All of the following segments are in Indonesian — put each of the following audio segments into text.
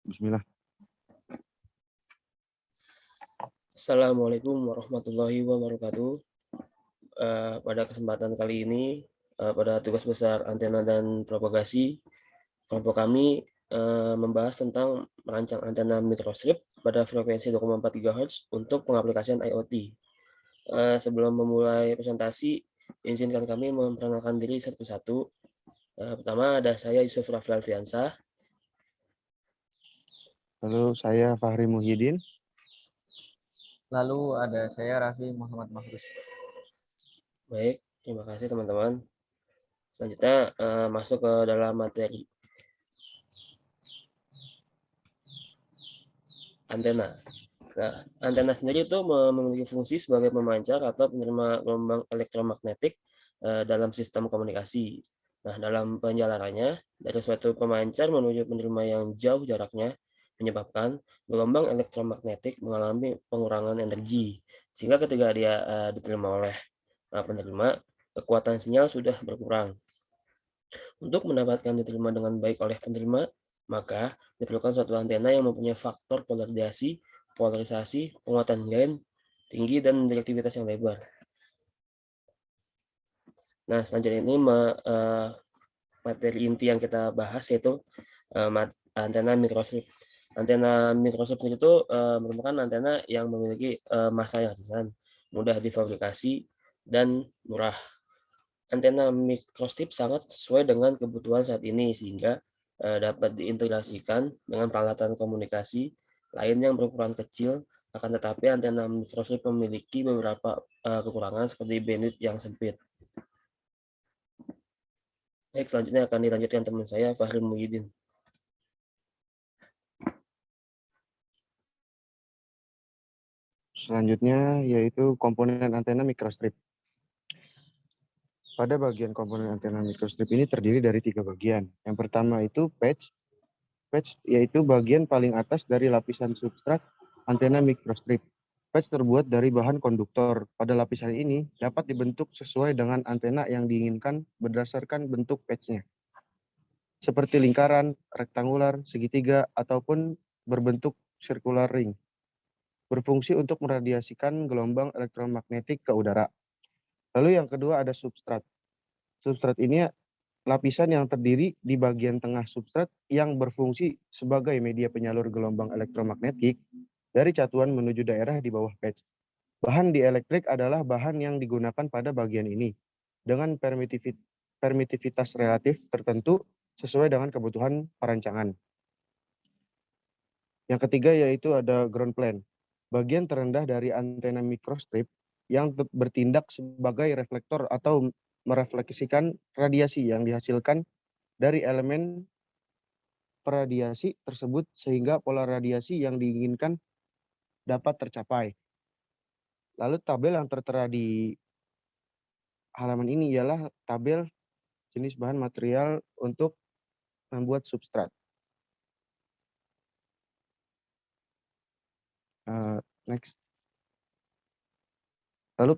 Bismillah. Assalamualaikum warahmatullahi wabarakatuh. Pada kesempatan kali ini, pada tugas besar antena dan propagasi, kelompok kami membahas tentang merancang antena microstrip pada frekuensi 2,4 GHz untuk pengaplikasian IoT. Sebelum memulai presentasi, izinkan kami memperkenalkan diri satu persatu. Pertama ada saya Yusuf Rafli Alfiansah. Lalu saya Fahri Muhyiddin. Lalu ada saya Raffi Muhammad Mahrus. Baik, terima kasih teman-teman. Selanjutnya masuk ke dalam materi. Antena. Nah, antena sendiri itu memiliki fungsi sebagai pemancar atau penerima gelombang elektromagnetik dalam sistem komunikasi. Nah, dalam penjelasannya, dari suatu pemancar menuju penerima yang jauh jaraknya menyebabkan gelombang elektromagnetik mengalami pengurangan energi, sehingga ketika dia diterima oleh penerima, kekuatan sinyal sudah berkurang. Untuk mendapatkan diterima dengan baik oleh penerima, maka diperlukan suatu antena yang mempunyai faktor polarisasi, penguatan gain tinggi, dan direktivitas yang lebar. Nah, selanjutnya ini materi inti yang kita bahas yaitu antena microstrip. Antena microstrip itu merupakan antena yang memiliki massa yang ringan, mudah difabrikasi, dan murah. Antena microstrip sangat sesuai dengan kebutuhan saat ini sehingga dapat diintegrasikan dengan peralatan komunikasi lain yang berukuran kecil, akan tetapi antena microstrip memiliki beberapa kekurangan seperti bandwidth yang sempit. Baik, selanjutnya akan dilanjutkan teman saya Fahri Muhyiddin. Selanjutnya yaitu komponen antena microstrip. Pada bagian komponen antena microstrip ini terdiri dari 3 bagian. Yang pertama itu patch. Patch yaitu bagian paling atas dari lapisan substrat antena microstrip. Patch terbuat dari bahan konduktor. Pada lapisan ini dapat dibentuk sesuai dengan antena yang diinginkan berdasarkan bentuk patchnya, seperti lingkaran, rektangular, segitiga, ataupun berbentuk circular ring. Berfungsi untuk meradiasikan gelombang elektromagnetik ke udara. Lalu yang kedua ada substrat. Substrat ini lapisan yang terdiri di bagian tengah substrat yang berfungsi sebagai media penyalur gelombang elektromagnetik dari catuan menuju daerah di bawah patch. Bahan dielektrik adalah bahan yang digunakan pada bagian ini dengan permitivitas relatif tertentu sesuai dengan kebutuhan perancangan. Yang ketiga yaitu ada ground plane, bagian terendah dari antena microstrip yang bertindak sebagai reflektor atau merefleksikan radiasi yang dihasilkan dari elemen peradiasi tersebut sehingga pola radiasi yang diinginkan dapat tercapai. Lalu tabel yang tertera di halaman ini ialah tabel jenis bahan material untuk membuat substrat. Next. Lalu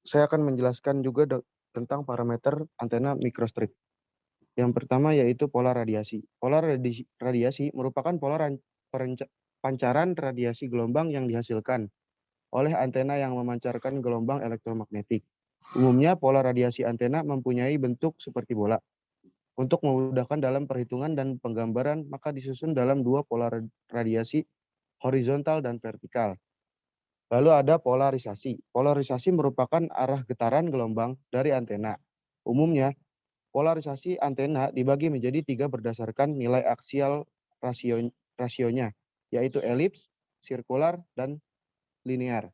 saya akan menjelaskan juga tentang parameter antena microstrip. Yang pertama yaitu pola radiasi. Pola radiasi merupakan pola pancaran radiasi gelombang yang dihasilkan oleh antena yang memancarkan gelombang elektromagnetik. Umumnya pola radiasi antena mempunyai bentuk seperti bola. Untuk memudahkan dalam perhitungan dan penggambaran, maka disusun dalam 2 pola radiasi horizontal dan vertikal. Lalu ada polarisasi. Polarisasi merupakan arah getaran gelombang dari antena. Umumnya, polarisasi antena dibagi menjadi 3 berdasarkan nilai aksial rasionya, yaitu elips, sirkular, dan linear.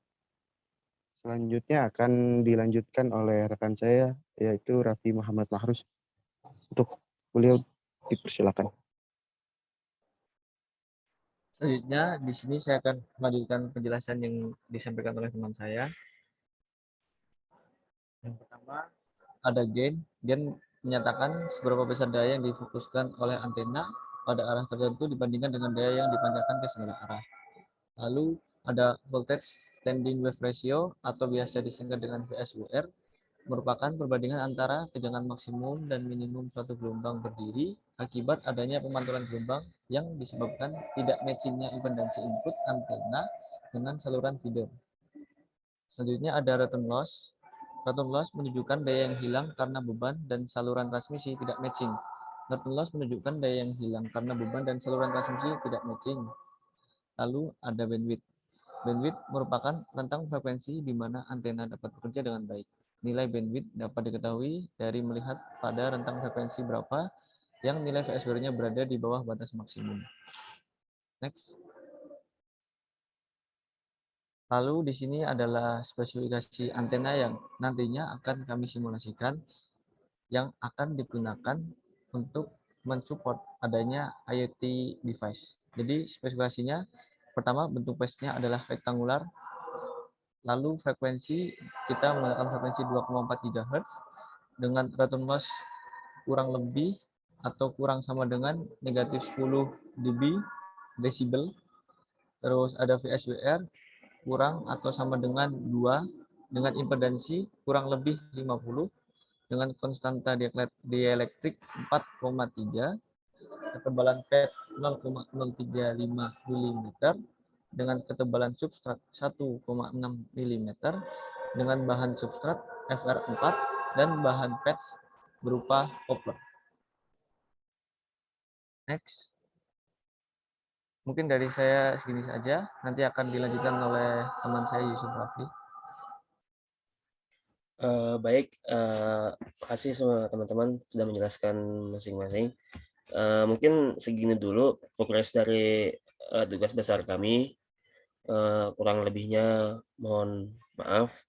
Selanjutnya akan dilanjutkan oleh rekan saya, yaitu Raffi Muhammad Mahrus. Untuk beliau dipersilakan. Selanjutnya di sini saya akan melanjutkan penjelasan yang disampaikan oleh teman saya. Yang pertama ada gain. Gain menyatakan seberapa besar daya yang difokuskan oleh antena pada arah tertentu dibandingkan dengan daya yang dipancarkan ke segala arah. Lalu ada voltage standing wave ratio atau biasa disingkat dengan VSWR, merupakan perbandingan antara tegangan maksimum dan minimum suatu gelombang berdiri akibat adanya pemantulan gelombang yang disebabkan tidak matchingnya impedansi input antena dengan saluran feeder. Selanjutnya ada return loss. Return loss menunjukkan daya yang hilang karena beban dan saluran transmisi tidak matching. Return loss menunjukkan daya yang hilang karena beban dan saluran transmisi tidak matching. Lalu ada bandwidth. Bandwidth merupakan rentang frekuensi di mana antena dapat bekerja dengan baik. Nilai bandwidth dapat diketahui dari melihat pada rentang frekuensi berapa yang nilai VSWR-nya berada di bawah batas maksimum. Next. Lalu di sini adalah spesifikasi antena yang nantinya akan kami simulasikan yang akan digunakan untuk mensupport adanya IoT device. Jadi spesifikasinya pertama bentuk phase-nya adalah rektangular. Lalu frekuensi kita menggunakan frekuensi 2,4 GHz dengan return loss kurang lebih atau kurang sama dengan negatif 10 decibel. Terus ada VSWR kurang atau sama dengan 2 dengan impedansi kurang lebih 50 dengan konstanta dielektrik 4,3, ketebalan pad 0,035 mm dengan ketebalan substrat 1,6 mm dengan bahan substrat FR4 dan bahan pads berupa copper. Next. Mungkin dari saya segini saja, nanti akan dilanjutkan oleh teman saya Yusuf Rafli. Baik, kasih semua teman-teman sudah menjelaskan masing-masing. Mungkin segini dulu progres dari tugas besar kami. Kurang lebihnya mohon maaf,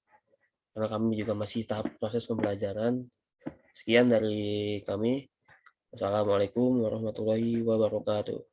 karena kami juga masih tahap proses pembelajaran. Sekian dari kami. Wassalamualaikum warahmatullahi wabarakatuh.